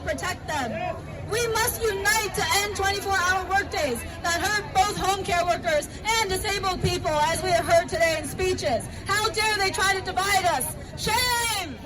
not protect them. We must unite to end 24-hour workdays that hurt both home care workers and disabled people, as we have heard today in speeches. How dare they try to divide us? Shame!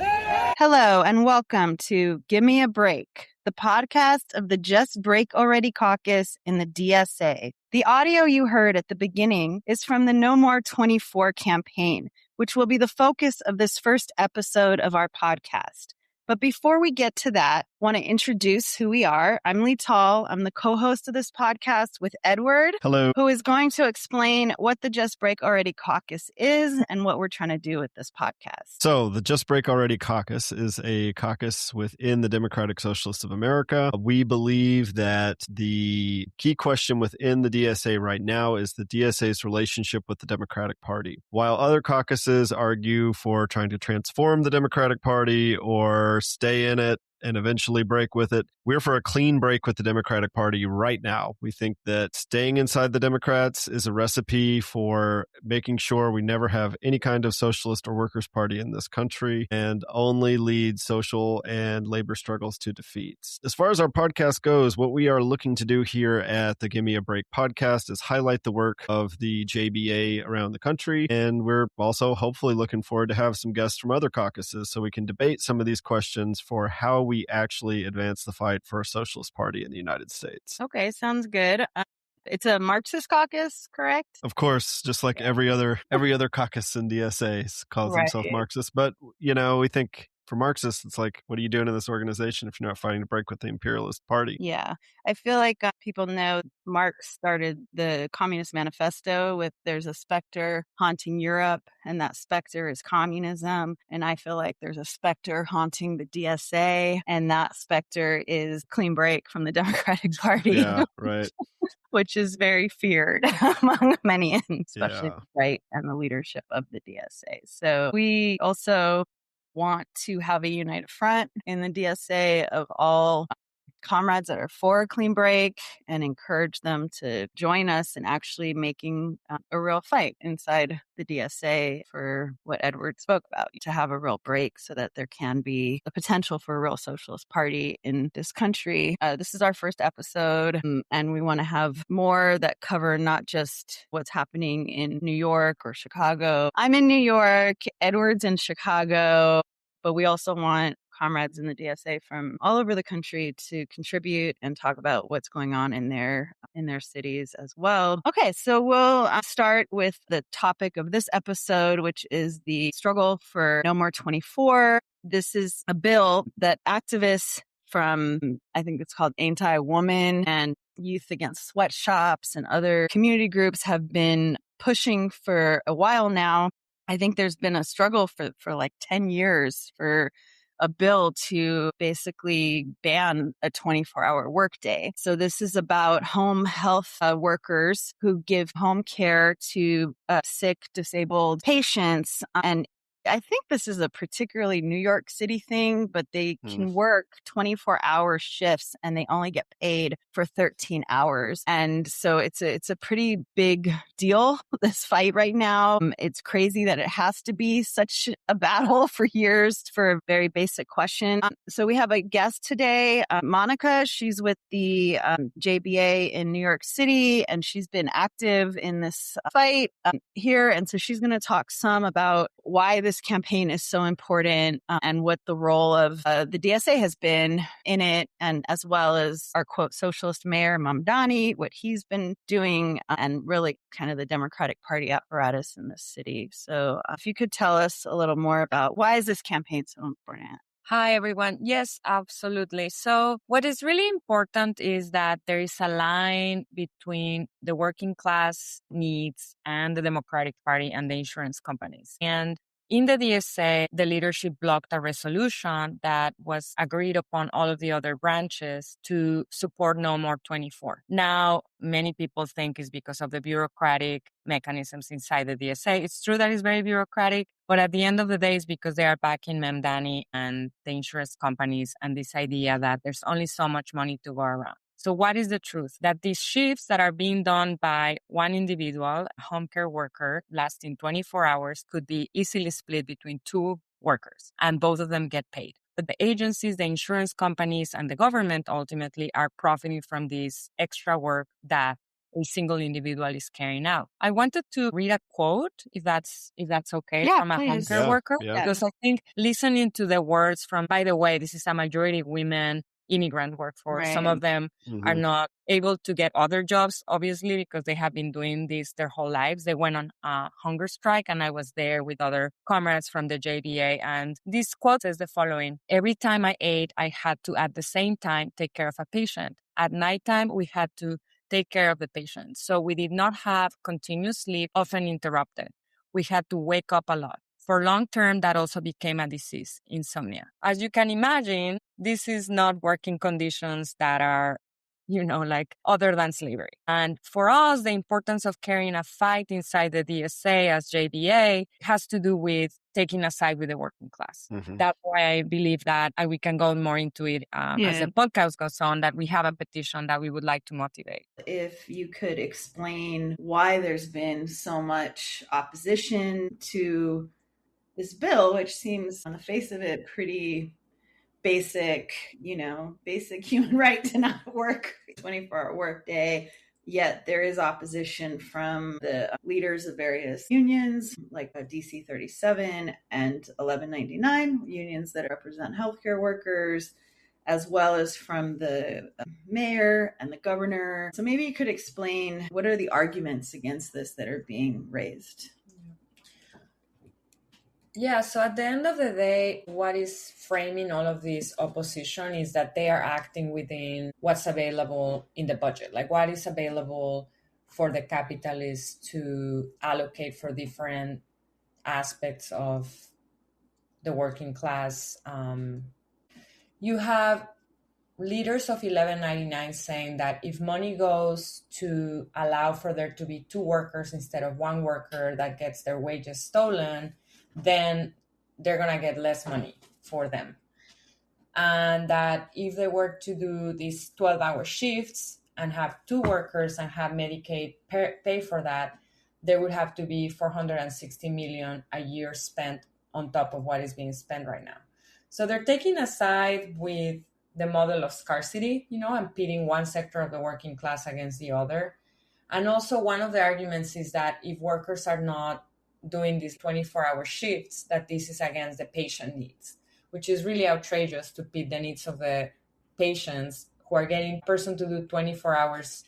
Hello, and welcome to Gimme a Break, the podcast of the Just Break Already caucus in the DSA. The audio you heard at the beginning is from the No More 24 campaign, which will be the focus of this first episode of our podcast. But before we get to that, I want to introduce who we are. I'm Lital. I'm the co-host of this podcast with Edward. Hello. Who is going to explain what the Just Break Already caucus is and what we're trying to do with this podcast. So the Just Break Already caucus is a caucus within the Democratic Socialists of America. We believe that the key question within the DSA right now is the DSA's relationship with the Democratic Party. While other caucuses argue for trying to transform the Democratic Party or stay in it and eventually break with it, we're for a clean break with the Democratic Party right now. We think that staying inside the Democrats is a recipe for making sure we never have any kind of socialist or workers' party in this country and only lead social and labor struggles to defeats. As far as our podcast goes, what we are looking to do here at the Gimme a Break podcast is highlight the work of the JBA around the country. And we're also hopefully looking forward to have some guests from other caucuses so we can debate some of these questions for how we actually advance the fight for a socialist party in the United States. Okay, sounds good. It's a Marxist caucus, correct? Of course, just like every other caucus in DSA calls himself Marxist. But, we think for Marxists, it's like, what are you doing in this organization if you're not fighting to break with the imperialist party? Yeah. I feel like people know Marx started the Communist Manifesto with there's a specter haunting Europe, and that specter is communism. And I feel like there's a specter haunting the DSA, and that specter is clean break from the Democratic Party. Yeah, right. Which is very feared among many, especially the right and the leadership of the DSA. So we also want to have a united front in the DSA of all comrades that are for a clean break and encourage them to join us in actually making a real fight inside the DSA for what Edward spoke about, to have a real break so that there can be the potential for a real socialist party in this country. This is our first episode, and we want to have more that cover not just what's happening in New York or Chicago. I'm in New York, Edward's in Chicago, but we also want comrades in the DSA from all over the country to contribute and talk about what's going on in their cities as well. Okay, so we'll start with the topic of this episode, which is the struggle for No More 24. This is a bill that activists from, I think it's called Anti-Woman and Youth Against Sweatshops and other community groups have been pushing for a while now. I think there's been a struggle for like 10 years for a bill to basically ban a 24-hour workday. So this is about home health workers who give home care to sick, disabled patients. And I think this is a particularly New York City thing, but they can work 24-hour shifts and they only get paid for 13 hours. And so it's a pretty big deal, this fight right now. It's crazy that it has to be such a battle for years for a very basic question. So we have a guest today, Monica. She's with the JBA in New York City, and she's been active in this fight here. And so she's going to talk some about why this campaign is so important and what the role of the DSA has been in it, and as well as our quote socialist mayor Mamdani, what he's been doing, and really kind of the Democratic Party apparatus in this city. So if you could tell us a little more about why is this campaign so important? Hi, everyone. Yes, absolutely. So what is really important is that there is a line between the working class needs and the Democratic Party and the insurance companies. And in the DSA, the leadership blocked a resolution that was agreed upon all of the other branches to support No More 24. Now, many people think it's because of the bureaucratic mechanisms inside the DSA. It's true that it's very bureaucratic, but at the end of the day, it's because they are backing Mamdani and the insurance companies and this idea that there's only so much money to go around. So what is the truth? That these shifts that are being done by one individual, a home care worker, lasting 24 hours, could be easily split between two workers, and both of them get paid. But the agencies, the insurance companies, and the government ultimately are profiting from this extra work that a single individual is carrying out. I wanted to read a quote, if that's okay, from a home care worker, because I think listening to the words from, by the way, this is a majority women immigrant workforce. Some of them are not able to get other jobs, obviously, because they have been doing this their whole lives. They went on a hunger strike, and I was there with other comrades from the JBA. And this quote says the following: "Every time I ate, I had to, at the same time, take care of a patient. At nighttime, we had to take care of the patient. So we did not have continuous sleep, often interrupted. We had to wake up a lot. For long term, that also became a disease, insomnia." As you can imagine, this is not working conditions that are, like other than slavery. And for us, the importance of carrying a fight inside the DSA as JBA has to do with taking a side with the working class. That's why I believe that we can go more into it as the podcast goes on, that we have a petition that we would like to motivate. If you could explain why there's been so much opposition to this bill, which seems on the face of it pretty basic human right to not work 24-hour workday. Yet there is opposition from the leaders of various unions like DC 37 and 1199, unions that represent healthcare workers, as well as from the mayor and the governor. So maybe you could explain what are the arguments against this that are being raised? Yeah, so at the end of the day, what is framing all of this opposition is that they are acting within what's available in the budget, like what is available for the capitalists to allocate for different aspects of the working class. You have leaders of 1199 saying that if money goes to allow for there to be two workers instead of one worker that gets their wages stolen, then they're going to get less money for them. And that if they were to do these 12-hour shifts and have two workers and have Medicaid pay for that, there would have to be $460 million a year spent on top of what is being spent right now. So they're taking a side with the model of scarcity, and pitting one sector of the working class against the other. And also one of the arguments is that if workers are not doing these 24-hour shifts, that this is against the patient needs, which is really outrageous to pit the needs of the patients who are getting a person to do 24 hours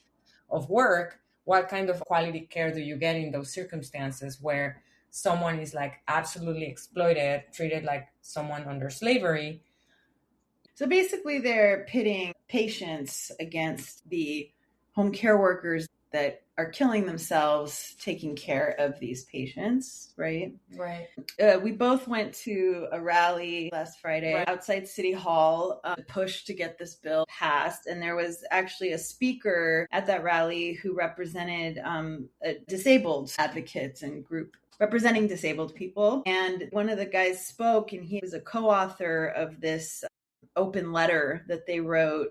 of work. What kind of quality care do you get in those circumstances where someone is like absolutely exploited, treated like someone under slavery? So basically they're pitting patients against the home care workers that are killing themselves taking care of these patients, right? Right. We both went to a rally last Friday outside City Hall, push to get this bill passed. And there was actually a speaker at that rally who represented disabled advocates and group representing disabled people. And one of the guys spoke, and he was a co-author of this open letter that they wrote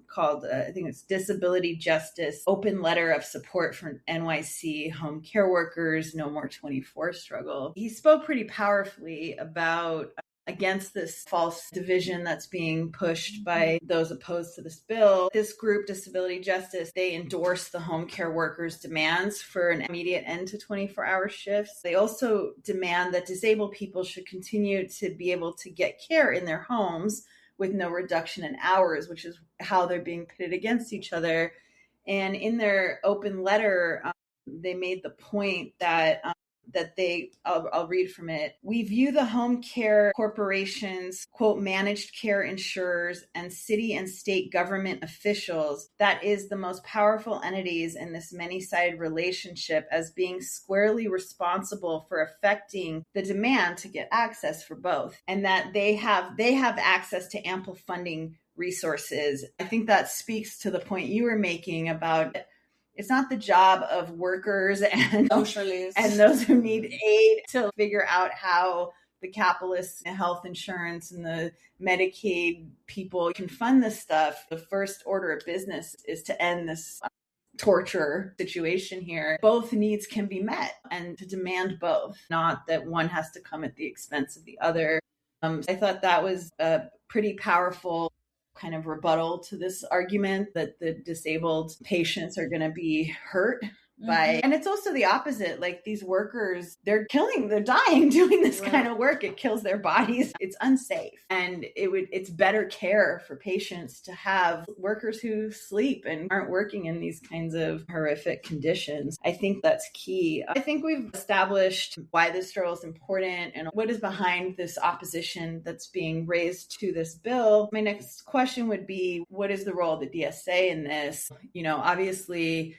called, I think it's Disability Justice, Open Letter of Support for NYC Home Care Workers, No More 24 struggle. He spoke pretty powerfully about against this false division that's being pushed by those opposed to this bill. This group, Disability Justice, they endorse the home care workers' demands for an immediate end to 24-hour shifts. They also demand that disabled people should continue to be able to get care in their homes with no reduction in hours, which is how they're being pitted against each other. And in their open letter, they made the point that I'll read from it. We view the home care corporations, quote, managed care insurers, and city and state government officials, that is the most powerful entities in this many-sided relationship, as being squarely responsible for affecting the demand to get access for both, and that they have access to ample funding resources. I think that speaks to the point you were making about it's not the job of workers and socialists and those who need aid to figure out how the capitalists and health insurance and the Medicaid people can fund this stuff. The first order of business is to end this torture situation here. Both needs can be met and to demand both, not that one has to come at the expense of the other. I thought that was a pretty powerful kind of rebuttal to this argument that the disabled patients are going to be hurt by, and it's also the opposite. Like these workers, they're dying doing this kind of work. It kills their bodies. It's unsafe. And it's better care for patients to have workers who sleep and aren't working in these kinds of horrific conditions. I think that's key. I think we've established why this struggle is important and what is behind this opposition that's being raised to this bill. My next question would be, what is the role of the DSA in this? Obviously,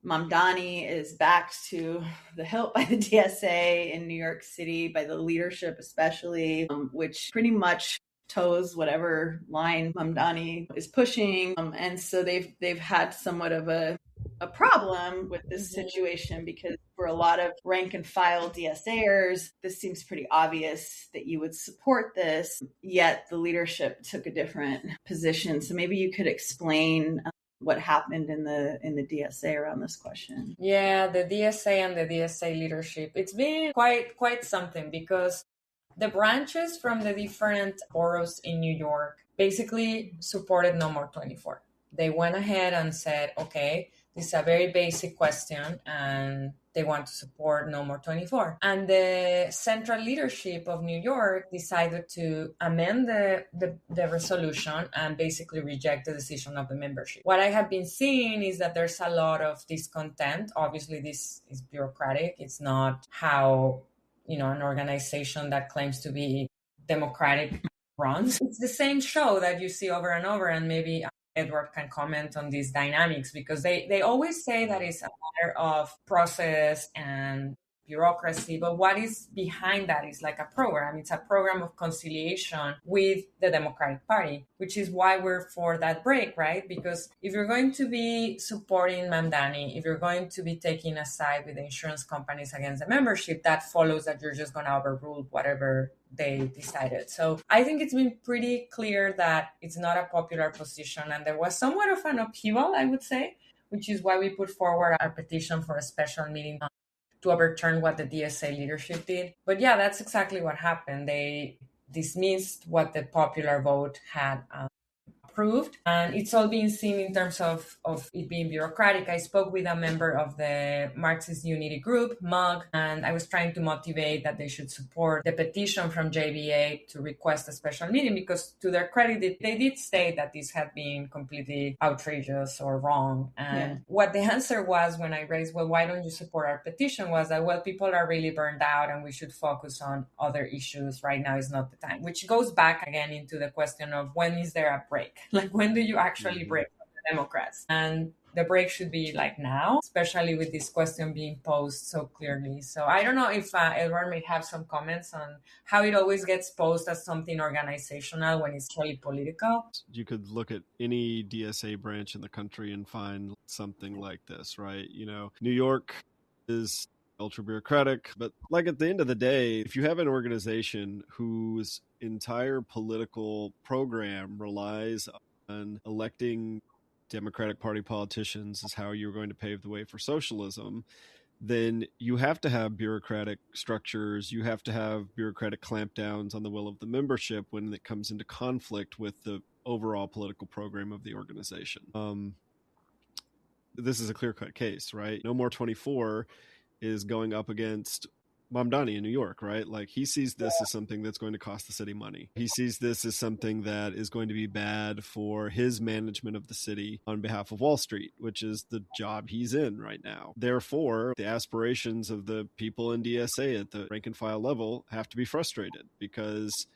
Mamdani is backed to the hilt by the DSA in New York City, by the leadership especially, which pretty much toes whatever line Mamdani is pushing. And so they've had somewhat of a problem with this situation, because for a lot of rank and file DSAers, this seems pretty obvious that you would support this, yet the leadership took a different position. So maybe you could explain what happened in the DSA around this question. Yeah, the DSA and the DSA leadership, it's been quite something, because the branches from the different boroughs in New York basically supported No More 24. They went ahead and said, okay, this is a very basic question, and they want to support No More 24. And the central leadership of New York decided to amend the resolution and basically reject the decision of the membership. What I have been seeing is that there's a lot of discontent. Obviously, this is bureaucratic. It's not how, an organization that claims to be democratic runs. It's the same show that you see over and over, and maybe Edward can comment on these dynamics, because they always say that it's a matter of process and bureaucracy, but what is behind that is like a program. It's a program of conciliation with the Democratic Party, which is why we're for that break, right? Because if you're going to be supporting Mamdani, if you're going to be taking a side with the insurance companies against the membership, that follows that you're just going to overrule whatever they decided. So I think it's been pretty clear that it's not a popular position, and there was somewhat of an upheaval, I would say, which is why we put forward our petition for a special meeting to overturn what the DSA leadership did. But yeah, that's exactly what happened. They dismissed what the popular vote had approved, and it's all being seen in terms of it being bureaucratic. I spoke with a member of the Marxist Unity Group, MUG, and I was trying to motivate that they should support the petition from JBA to request a special meeting, because to their credit, they did state that this had been completely outrageous or wrong. And what the answer was when I raised, well, why don't you support our petition, was that, well, people are really burned out and we should focus on other issues. Right now is not the time, which goes back again into the question of when is there a break? Like, when do you actually break with the Democrats? And the break should be like now, especially with this question being posed so clearly. So I don't know if Edward may have some comments on how it always gets posed as something organizational when it's really political. You could look at any DSA branch in the country and find something like this, right? New York is ultra bureaucratic, but like at the end of the day, if you have an organization whose entire political program relies on electing Democratic Party politicians as how you're going to pave the way for socialism, then you have to have bureaucratic structures. You have to have bureaucratic clampdowns on the will of the membership when it comes into conflict with the overall political program of the organization. This is a clear-cut case, right? No More 24 is going up against Mamdani in New York, right? Like, he sees this as something that's going to cost the city money. He sees this as something that is going to be bad for his management of the city on behalf of Wall Street, which is the job he's in right now. Therefore, the aspirations of the people in DSA at the rank and file level have to be frustrated, because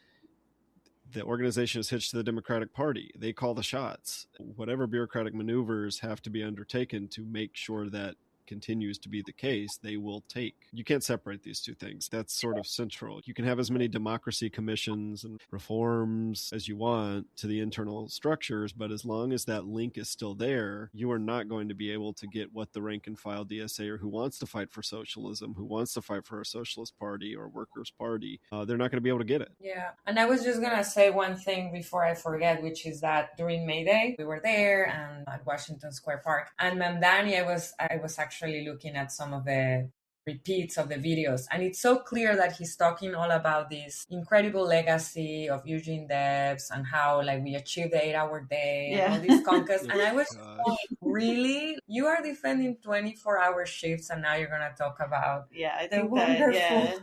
the organization is hitched to the Democratic Party. They call the shots. Whatever bureaucratic maneuvers have to be undertaken to make sure that continues to be the case, they will take. You can't separate these two things. That's sort of central. You can have as many democracy commissions and reforms as you want to the internal structures, but as long as that link is still there, you are not going to be able to get what the rank and file DSA who wants to fight for socialism, who wants to fight for a socialist party or workers' party, they're not going to be able to get it. Yeah. And I was just going to say one thing before I forget, which is that during May Day, we were there and at Washington Square Park, and Mamdani, I was actually looking at some of the repeats of the videos. And it's so clear that he's talking all about this incredible legacy of Eugene Debs and how like we achieved the 8-hour day and all these conquests. And I was like, really? You are defending 24-hour shifts and now you're going to talk about I the think wonderful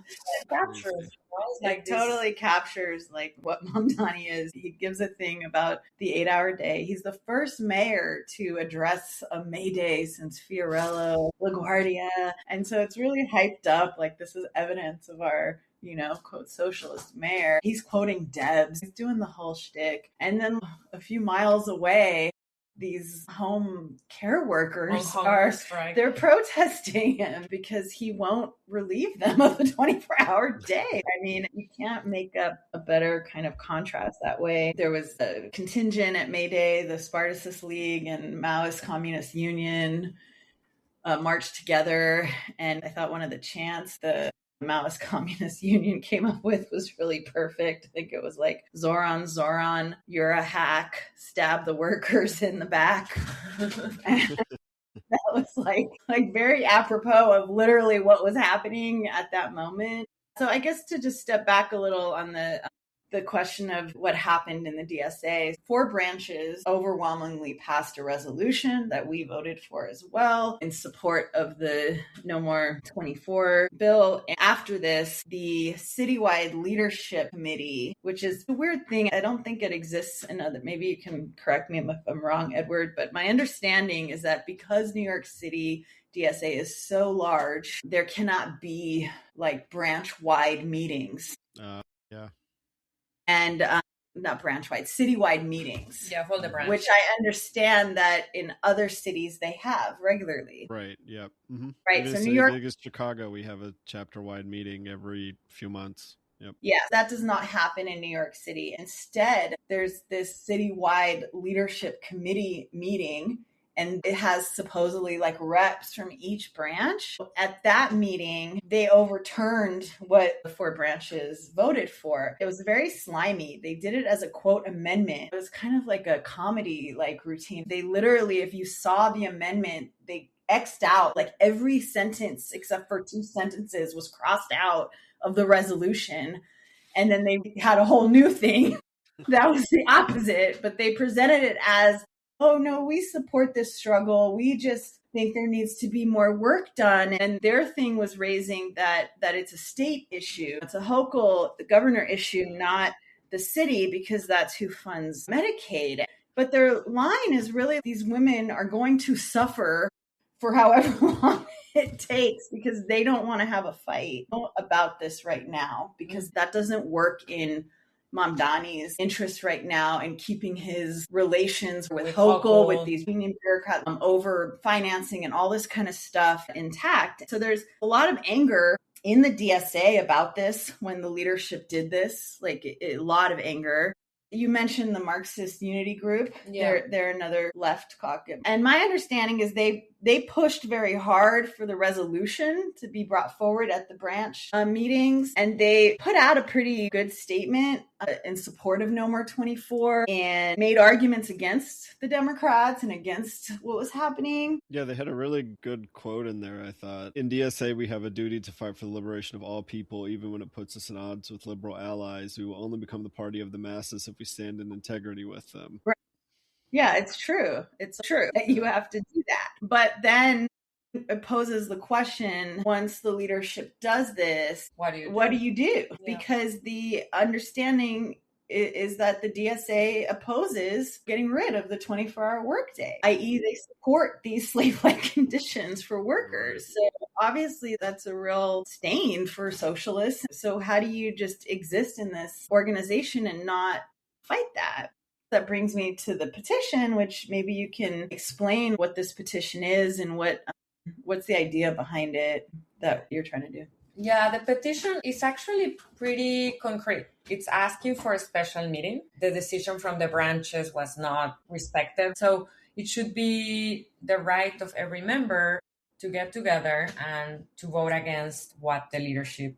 captures. Like totally captures like what Mamdani is. He gives a thing about the 8-hour day. He's the first mayor to address a May Day since Fiorello, LaGuardia. And so it's really hyped up. Like this is evidence of our, quote, socialist mayor. He's quoting Debs. He's doing the whole shtick. And then a few miles away, these home care workers they're protesting him because he won't relieve them of a 24-hour day. I mean, you can't make up a better kind of contrast that way. There was a contingent at May Day, the Spartacist League and Maoist Communist Union marched together. And I thought one of the chants the Maoist Communist Union came up with was really perfect. I think it was like, Zoran, you're a hack, stab the workers in the back. That was like very apropos of literally what was happening at that moment. So I guess to just step back a little on the question of what happened in the DSA, 4 branches overwhelmingly passed a resolution that we voted for as well in support of the No More 24 bill. And after this, the citywide leadership committee, which is a weird thing. I don't think it exists in other, maybe you can correct me if I'm wrong, Edward, but my understanding is that because New York City DSA is so large, there cannot be like branch-wide meetings. Yeah. And not branch-wide, citywide meetings. Yeah, for the branch. Which I understand that in other cities they have regularly. Right, yeah. Mm-hmm. Right, so New York... big as Chicago, we have a chapter-wide meeting every few months. Yep. Yeah, that does not happen in New York City. Instead, there's this citywide leadership committee meeting, and it has supposedly like reps from each branch. At that meeting, they overturned what the 4 branches voted for. It was very slimy. They did it as a quote amendment. It was kind of like a comedy like routine. They literally, if you saw the amendment, they X'd out like every sentence except for 2 sentences was crossed out of the resolution. And then they had a whole new thing that was the opposite, but they presented it as, oh no, we support this struggle. We just think there needs to be more work done. And their thing was raising that it's a state issue. It's a Hochul, the governor issue, not the city, because that's who funds Medicaid. But their line is really, these women are going to suffer for however long it takes because they don't want to have a fight about this right now, because that doesn't work in Mamdani's interest right now in keeping his relations with Hochul, with these union bureaucrats over financing and all this kind of stuff intact. So there's a lot of anger in the DSA about this when the leadership did this, like a lot of anger. You mentioned the Marxist Unity Group. Yeah. They're another left caucus. And my understanding is they pushed very hard for the resolution to be brought forward at the branch meetings. And they put out a pretty good statement in support of No More 24 and made arguments against the Democrats and against what was happening. Yeah, they had a really good quote in there, I thought. In DSA, we have a duty to fight for the liberation of all people, even when it puts us in odds with liberal allies. We will only become the party of the masses if we stand in integrity with them. Right. Yeah, it's true. It's true that you have to do that. But then it poses the question, once the leadership does this, what do you do? Yeah. Because the understanding is that the DSA opposes getting rid of the 24-hour workday, i.e. they support these slave-like conditions for workers. So obviously that's a real stain for socialists. So how do you just exist in this organization and not fight that? That brings me to the petition, which maybe you can explain what this petition is and what's the idea behind it that you're trying to do. Yeah, the petition is actually pretty concrete. It's asking for a special meeting. The decision from the branches was not respected. So it should be the right of every member to get together and to vote against what the leadership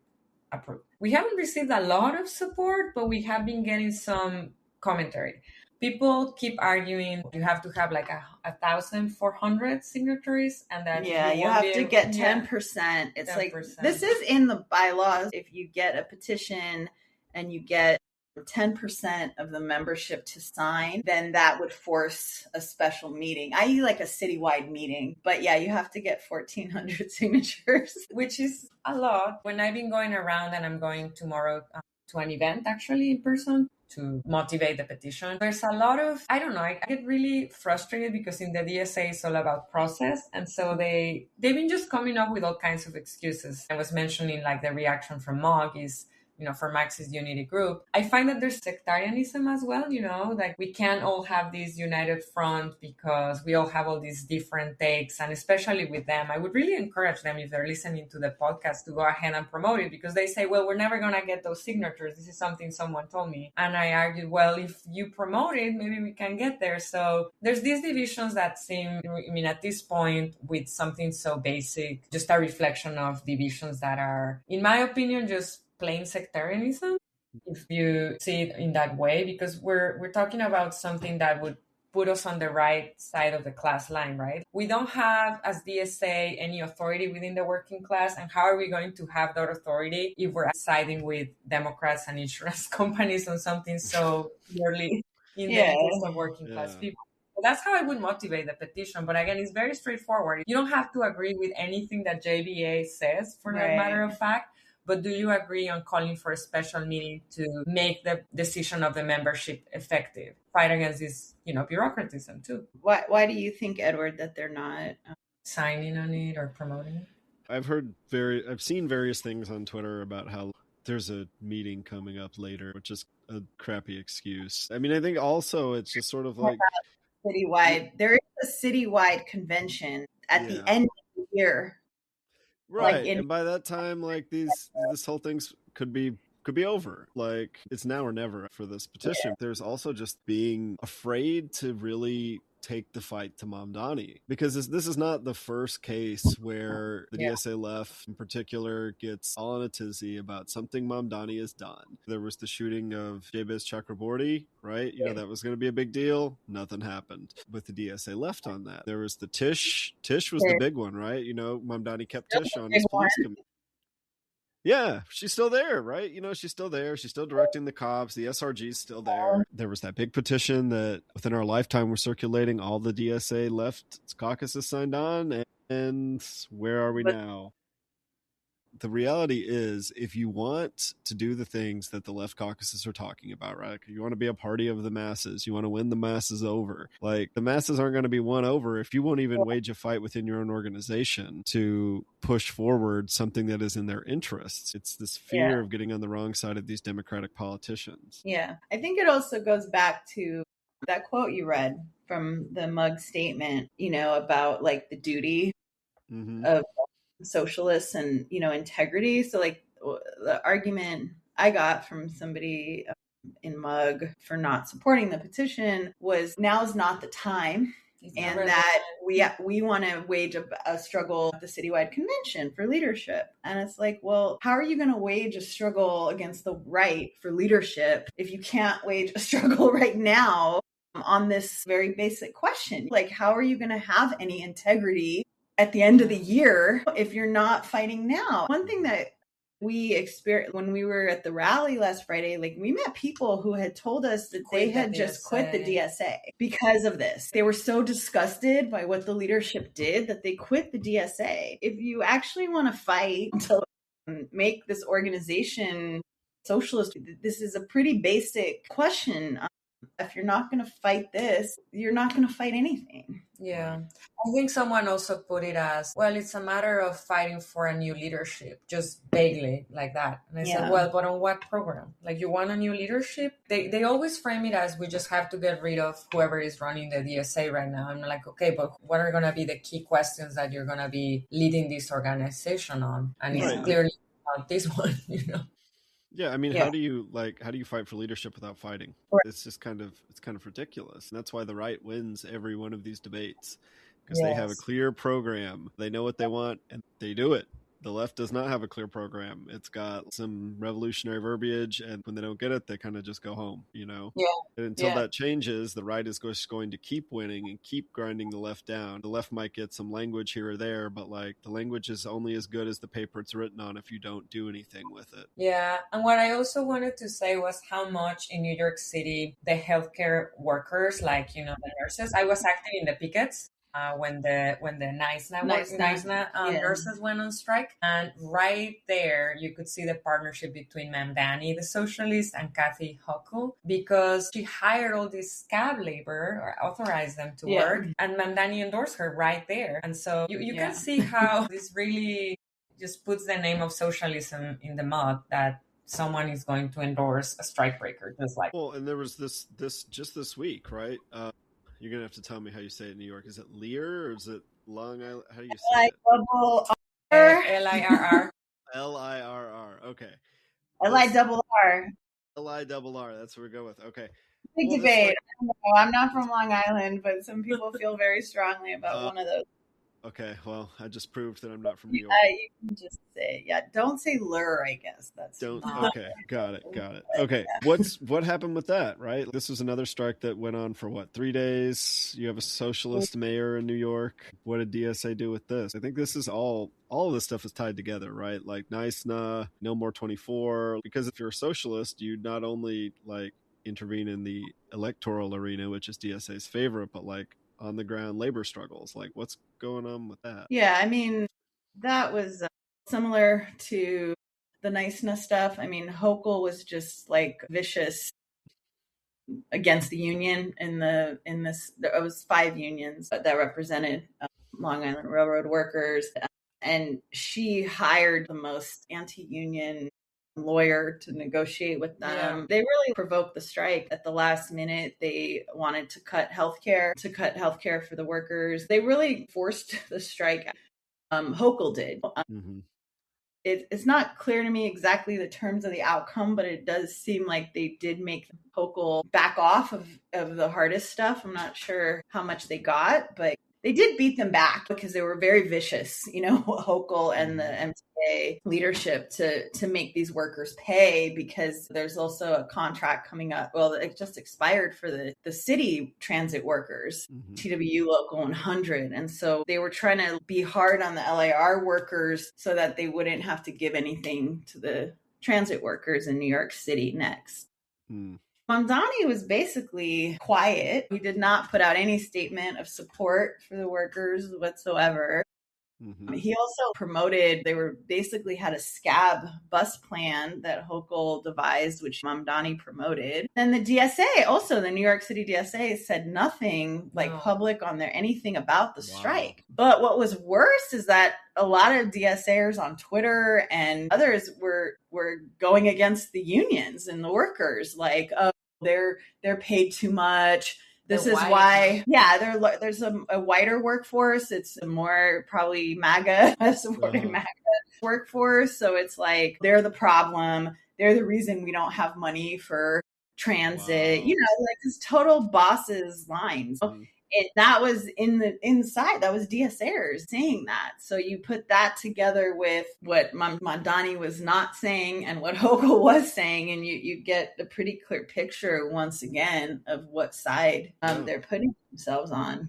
approved. We haven't received a lot of support, but we have been getting some commentary. People keep arguing you have to have like 1,400 signatories, and that you have to get 10%. It's 10%. Like, this is in the bylaws. If you get a petition and you get 10% of the membership to sign, then that would force a special meeting, i.e. like a citywide meeting. But yeah, you have to get 1,400 signatures, which is a lot. When I've been going around, and I'm going tomorrow to an event actually in person to motivate the petition, there's a lot of, I don't know, I get really frustrated because in the DSA it's all about process. And so they've been just coming up with all kinds of excuses. I was mentioning like the reaction from MOG is, for Marxist Unity Group. I find that there's sectarianism as well, like we can't all have this united front because we all have all these different takes. And especially with them, I would really encourage them, if they're listening to the podcast, to go ahead and promote it, because they say, well, we're never going to get those signatures. This is something someone told me. And I argued, well, if you promote it, maybe we can get there. So there's these divisions that seem, at this point, with something so basic, just a reflection of divisions that are, in my opinion, just plain sectarianism, if you see it in that way, because we're talking about something that would put us on the right side of the class line, right? We don't have, as DSA, any authority within the working class, and how are we going to have that authority if we're siding with Democrats and insurance companies on something so clearly in the interest of working class people? So that's how I would motivate the petition. But again, it's very straightforward. You don't have to agree with anything that JBA says, for that matter of fact. But do you agree on calling for a special meeting to make the decision of the membership effective? Fight against this, bureaucratism too. Why do you think, Edward, that they're not signing on it or promoting it? I've seen various things on Twitter about how there's a meeting coming up later, which is a crappy excuse. I think also it's just sort of like citywide. There is a citywide convention at the end of the year. Right. And by that time, like this whole thing could be over. Like, it's now or never for this petition. There's also just being afraid to really take the fight to Mamdani, because this is not the first case where the DSA Left in particular gets all in a tizzy about something Mamdani has done. There was the shooting of Jabez Chakraborty, right? That was going to be a big deal. Nothing happened with the DSA Left on that. There was the Tish was the big one, right? Mamdani kept Tish on his police committee. Yeah, she's still there, right? She's still there. She's still directing the cops. The SRG's still there. There was that big petition that within our lifetime we're circulating. All the DSA Left caucuses signed on. And where are we now? The reality is, if you want to do the things that the left caucuses are talking about, right? You want to be a party of the masses. You want to win the masses over. Like, the masses aren't going to be won over if you won't even wage a fight within your own organization to push forward something that is in their interests. It's this fear of getting on the wrong side of these democratic politicians. Yeah. I think it also goes back to that quote you read from the Mug statement, about like the duty of socialists and integrity. So like the argument I got from somebody in Mug for not supporting the petition was, now is not the time, and that we want to wage a struggle at the citywide convention for leadership. And it's like, well, how are you going to wage a struggle against the right for leadership if you can't wage a struggle right now on this very basic question? Like, how are you going to have any integrity at the end of the year if you're not fighting now? One thing that we experienced when we were at the rally last Friday, like, we met people who had told us that they had just quit the DSA because of this. They were so disgusted by what the leadership did that they quit the DSA. If you actually want to fight to make this organization socialist, this is a pretty basic question. If you're not going to fight this, you're not going to fight anything. Yeah. I think someone also put it as, well, it's a matter of fighting for a new leadership, just vaguely like that. And I said, well, but on what program? Like, you want a new leadership? They always frame it as, we just have to get rid of whoever is running the DSA right now. I'm like, okay, but what are going to be the key questions that you're going to be leading this organization on? And it's clearly not this one, Yeah, how do you fight for leadership without fighting? Right. It's just kind of ridiculous. And that's why the right wins every one of these debates, because they have a clear program. They know what they want and they do it. The left does not have a clear program. It's got some revolutionary verbiage, and when they don't get it, they kind of just go home, Yeah. And until that changes, the right is just going to keep winning and keep grinding the left down. The left might get some language here or there, but like the language is only as good as the paper it's written on if you don't do anything with it. Yeah. And what I also wanted to say was how much in New York City, the healthcare workers, like, the nurses, I was active in the pickets. When the NISNA nurses went on strike. And right there, you could see the partnership between Mamdani, the socialist, and Kathy Hochul, because she hired all this scab labor or authorized them to work. And Mamdani endorsed her right there. And so you can see how this really just puts the name of socialism in the mud, that someone is going to endorse a strikebreaker, just like. Well, and there was this just this week, right? You're going to have to tell me how you say it in New York. Is it Lear or is it Long Island? How do you say it? Lirr. Lirr. Okay. Lirr. Lirr. That's what we go with. Okay. Big debate. I don't know. I'm not from Long Island, but some people feel very strongly about one of those. Okay, well, I just proved that I'm not from New York. You can just say, don't say lure, I guess. Okay, got it. Okay, what happened with that, right? This was another strike that went on for 3 days? You have a socialist mayor in New York. What did DSA do with this? I think this is all of this stuff is tied together, right? Like NISNA, No More 24, because if you're a socialist, you not only like intervene in the electoral arena, which is DSA's favorite, but like on the ground labor struggles. Like what's going on with that? Yeah, I mean, that was similar to the NISNA stuff. I mean, Hochul was just like vicious against the union there was 5 unions that represented Long Island Railroad workers. And she hired the most anti-union lawyer to negotiate with them. Yeah. They really provoked the strike at the last minute. They wanted to cut healthcare for the workers. They really forced the strike. Hochul did. It's not clear to me exactly the terms of the outcome, but it does seem like they did make Hochul back off of the hardest stuff. I'm not sure how much they got, but they did beat them back because they were very vicious, Hochul and the MTA leadership to make these workers pay, because there's also a contract coming up. Well, it just expired for the city transit workers, TWU Local 100. And so they were trying to be hard on the LIR workers so that they wouldn't have to give anything to the transit workers in New York City next. Mamdani was basically quiet. He did not put out any statement of support for the workers whatsoever. He also promoted, they had a scab bus plan that Hochul devised, which Mamdani promoted. And the DSA, also the New York City DSA, said nothing public on there, anything about the strike. But what was worse is that a lot of DSAers on Twitter and others were going against the unions and the workers, like, oh, they're paid too much. This is why, there's a wider workforce. It's a more probably MAGA workforce. So it's like, they're the problem. They're the reason we don't have money for transit, like this total boss's lines. That was inside. That was DSAers saying that. So you put that together with what Mamdani was not saying and what Hochul was saying, and you get a pretty clear picture once again of what side they're putting themselves on.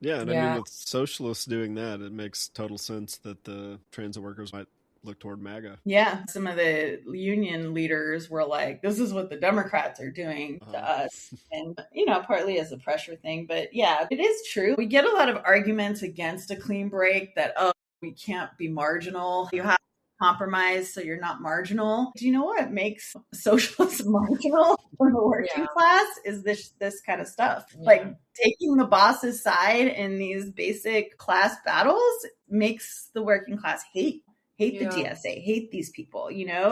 Yeah, and I mean, with socialists doing that, it makes total sense that the transit workers might look toward MAGA. Yeah, some of the union leaders were like, this is what the Democrats are doing to us. And, partly as a pressure thing. But yeah, it is true. We get a lot of arguments against a clean break that, we can't be marginal. You have to compromise so you're not marginal. Do you know what makes socialists marginal for the working class is this kind of stuff. Yeah. Like taking the boss's side in these basic class battles makes the working class hate the DSA, hate these people,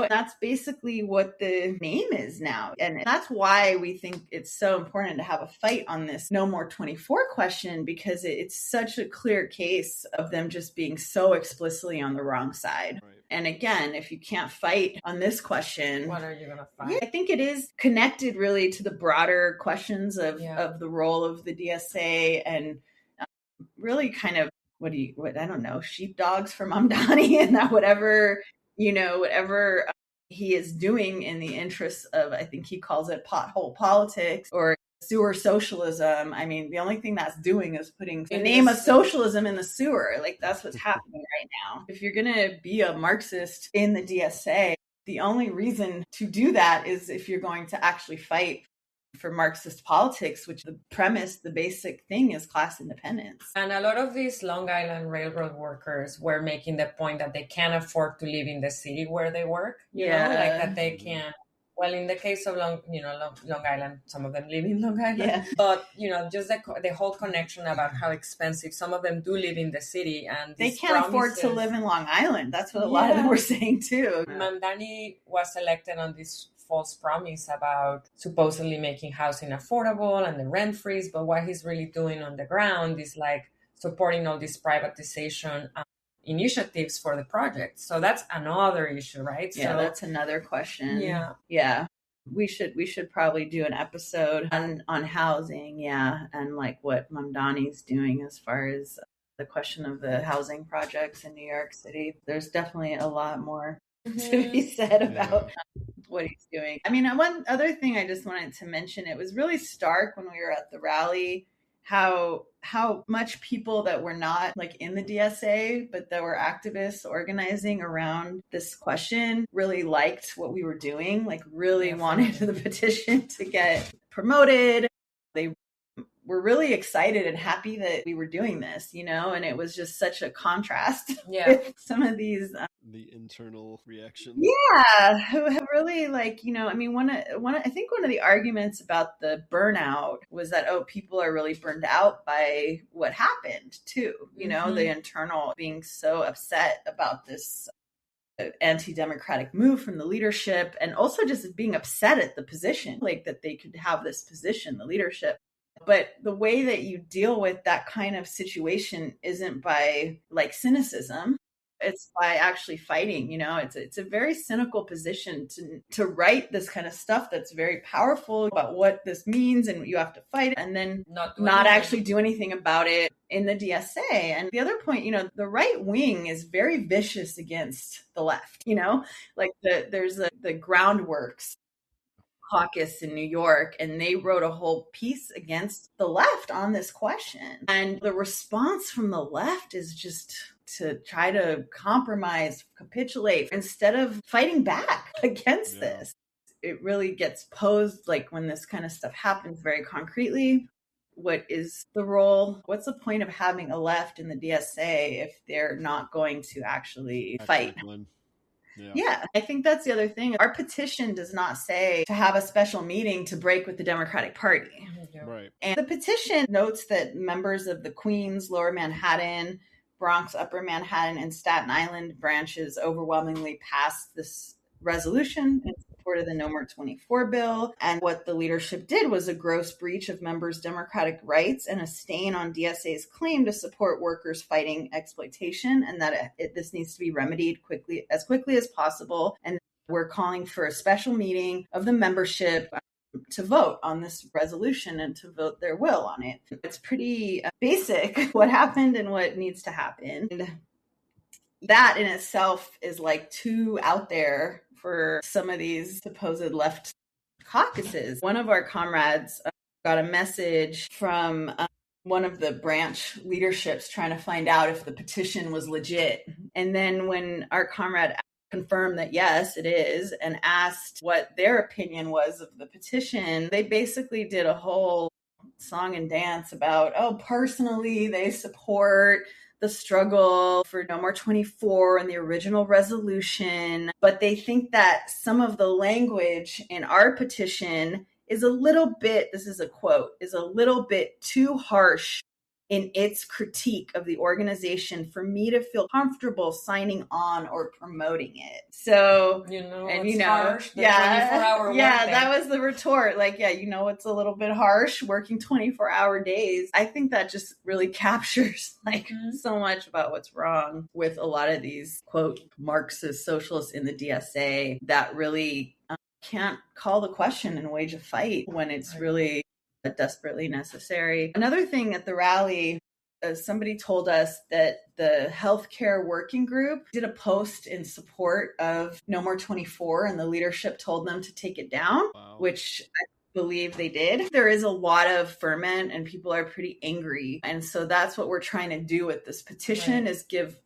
That's basically what the name is now. And that's why we think it's so important to have a fight on this No More 24 question, because it's such a clear case of them just being so explicitly on the wrong side. Right. And again, if you can't fight on this question, what are you going to fight? I think it is connected really to the broader questions of the role of the DSA and really kind of I don't know, sheepdogs for Mamdani, and that whatever he is doing in the interests of, I think he calls it pothole politics or sewer socialism. I mean, the only thing that's doing is putting the name of socialism in the sewer. Like, that's what's happening right now. If you're going to be a Marxist in the DSA, the only reason to do that is if you're going to actually fight for Marxist politics, which the basic thing is class independence. And a lot of these Long Island Railroad workers were making the point that they can't afford to live in the city where they work, you know, like that they can't. Well, in the case of Long Island, some of them live in Long Island, but, just the whole connection about how expensive some of them do live in the city, and they can't afford to live in Long Island. That's what a lot of them were saying too. Mamdani was elected on this false promise about supposedly making housing affordable and the rent freeze, but what he's really doing on the ground is like supporting all these privatization initiatives for the project. So that's another issue, right? Yeah, so that's another question. Yeah. We should probably do an episode on housing, and like what Mamdani's doing as far as the question of the housing projects in New York City. There's definitely a lot more to be said about what he's doing. I mean, one other thing I just wanted to mention, it was really stark when we were at the rally, how much people that were not like in the DSA, but that were activists organizing around this question really liked what we were doing, like really wanted the petition to get promoted. They were really excited and happy that we were doing this, and it was just such a contrast with some of these the internal reaction. Who have really I mean, I think one of the arguments about the burnout was that, people are really burned out by what happened too, the internal being so upset about this anti-democratic move from the leadership, and also just being upset at the position, like that they could have this position, the leadership. But the way that you deal with that kind of situation isn't by like cynicism. It's by actually fighting, it's a very cynical position to write this kind of stuff that's very powerful about what this means, and you have to fight it, and then not actually do anything about it in the DSA. And the other point, the right wing is very vicious against the left, like there's the Groundworks caucus in New York, and they wrote a whole piece against the left on this question. And the response from the left is just to try to compromise, capitulate, instead of fighting back against this. It really gets posed like when this kind of stuff happens very concretely. What is the role? What's the point of having a left in the DSA if they're not going to actually fight? Yeah, I think that's the other thing. Our petition does not say to have a special meeting to break with the Democratic Party. Right. And the petition notes that members of the Queens, Lower Manhattan, Bronx, Upper Manhattan, and Staten Island branches overwhelmingly passed this resolution in support of the No More 24 bill. And what the leadership did was a gross breach of members' democratic rights and a stain on DSA's claim to support workers fighting exploitation, and that this needs to be remedied as quickly as possible. And we're calling for a special meeting of the membership to vote on this resolution and to vote their will on it. It's pretty basic what happened and what needs to happen. And that in itself is like too out there for some of these supposed left caucuses. One of our comrades got a message from one of the branch leaderships trying to find out if the petition was legit. And then when our comrade confirmed that yes, it is, and asked what their opinion was of the petition, they basically did a whole song and dance about, personally, they support the struggle for No More 24 and the original resolution, but they think that some of the language in our petition is a little bit, this is a quote, is a little bit too harsh in its critique of the organization for me to feel comfortable signing on or promoting it. So, harsh, that was the retort. Like, it's a little bit harsh working 24-hour days. I think that just really captures so much about what's wrong with a lot of these, quote, Marxist socialists in the DSA that really can't call the question and wage a fight when it's really desperately necessary. Another thing at the rally somebody told us that the healthcare working group did a post in support of No More 24, and the leadership told them to take it down, which I believe they did. There is a lot of ferment and people are pretty angry. And so that's what we're trying to do with this petition, is give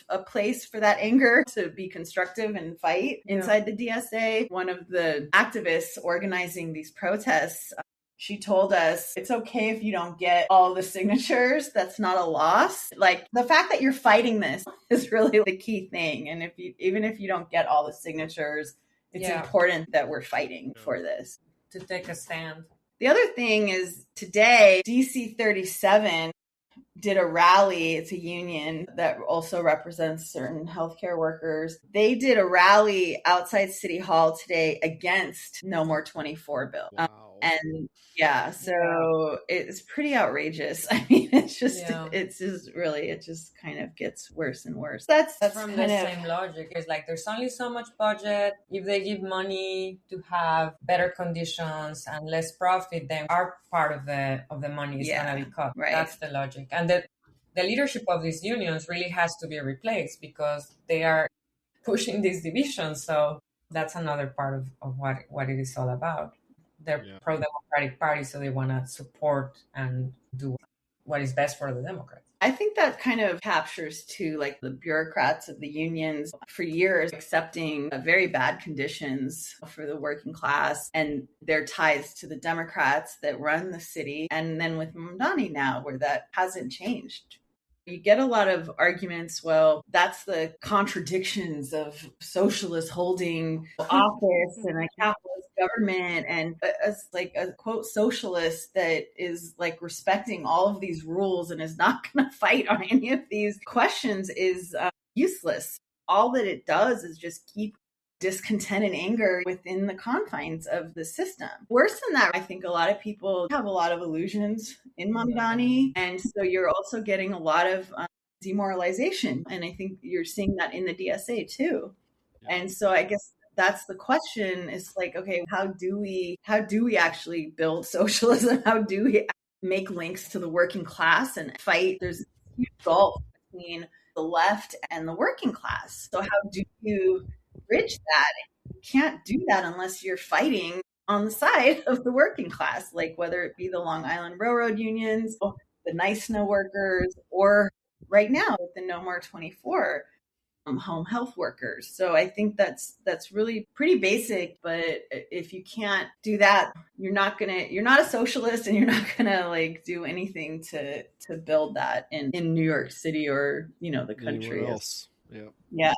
a place for that anger to be constructive and fight inside the DSA. One of the activists organizing these protests, she told us, it's okay if you don't get all the signatures. That's not a loss. Like, the fact that you're fighting this is really the key thing. And even if you don't get all the signatures, it's important that we're fighting for this. To take a stand. The other thing is, today, DC 37 did a rally. It's a union that also represents certain healthcare workers. They did a rally outside City Hall today against No More 24 bill. And so it's pretty outrageous. I mean, it just kind of gets worse and worse. That's from the same logic. It's like there's only so much budget. If they give money to have better conditions and less profit, then our part of the money is going to be cut. Right. That's the logic. And the leadership of these unions really has to be replaced because they are pushing these divisions. So that's another part of what it is all about. They're pro-democratic party, so they want to support and do what is best for the Democrats. I think that kind of captures too, like, the bureaucrats of the unions for years accepting very bad conditions for the working class and their ties to the Democrats that run the city. And then with Mamdani now, where that hasn't changed. You get a lot of arguments, well, that's the contradictions of socialists holding office and a capitalist government, and as like a quote socialist that is like respecting all of these rules and is not going to fight on any of these questions is useless. All that it does is just keep discontent and anger within the confines of the system. Worse than that, I think a lot of people have a lot of illusions in Mamdani. And so you're also getting a lot of demoralization. And I think you're seeing that in the DSA too. Yeah. And so I guess that's the question, is like, okay, how do we actually build socialism? How do we make links to the working class and fight? There's a huge gulf between the left and the working class. So how do you bridge that? You can't do that unless you're fighting on the side of the working class, like whether it be the Long Island Railroad unions, or the Nice Snow workers, or right now with the No More 24 home health workers. So I think that's really pretty basic, but if you can't do that, you're not a socialist, and you're not gonna like do anything to build that in New York City or the country. Anywhere else. Yeah.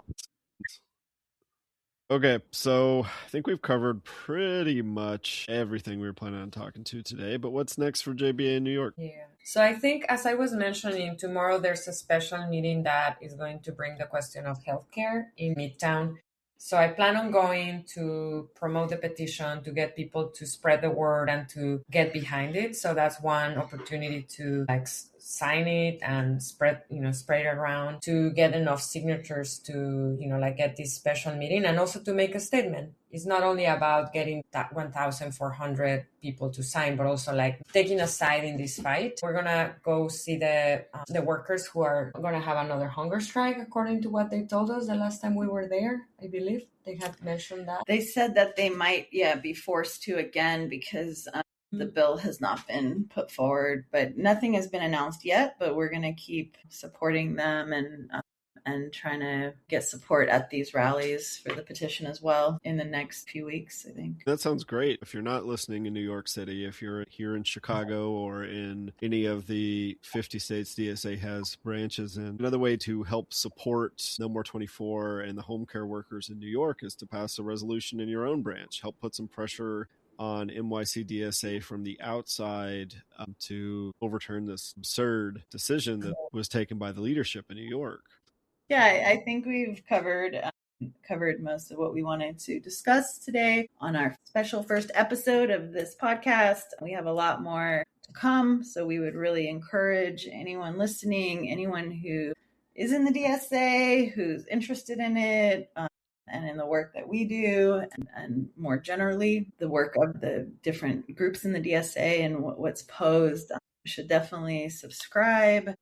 Okay, so I think we've covered pretty much everything we were planning on talking to today, but what's next for JBA in New York? Yeah. So I think, as I was mentioning, tomorrow there's a special meeting that is going to bring the question of healthcare in Midtown. So I plan on going to promote the petition, to get people to spread the word and to get behind it. So that's one opportunity to sign it and spread it around, to get enough signatures to, get this special meeting, and also to make a statement. It's not only about getting that 1,400 people to sign, but also taking a side in this fight. We're going to go see the workers who are going to have another hunger strike, according to what they told us the last time we were there. I believe they had mentioned that. They said that they might, be forced to again because the bill has not been put forward, but nothing has been announced yet. But we're going to keep supporting them and trying to get support at these rallies for the petition as well in the next few weeks, I think. That sounds great. If you're not listening in New York City, if you're here in Chicago or in any of the 50 states DSA has branches in, another way to help support No More 24 and the home care workers in New York is to pass a resolution in your own branch. Help put some pressure on NYC DSA from the outside to overturn this absurd decision that was taken by the leadership in New York. Yeah, I think we've covered most of what we wanted to discuss today on our special first episode of this podcast. We have a lot more to come, so we would really encourage anyone listening, anyone who is in the DSA, who's interested in it, and in the work that we do, and more generally, the work of the different groups in the DSA and what's posed, You should definitely subscribe.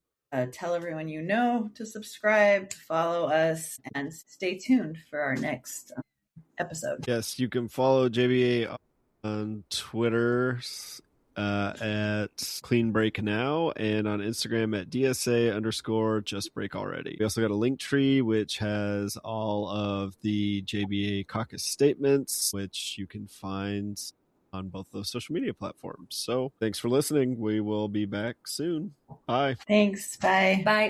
Tell everyone you know to subscribe, to follow us, and stay tuned for our next episode. Yes, you can follow JBA on Twitter at Clean Break Now, and on Instagram at DSA_Just Break Already. We also got a link tree which has all of the JBA caucus statements, which you can find on both those social media platforms. So thanks for listening. We will be back soon. Bye. Thanks. Bye. Bye.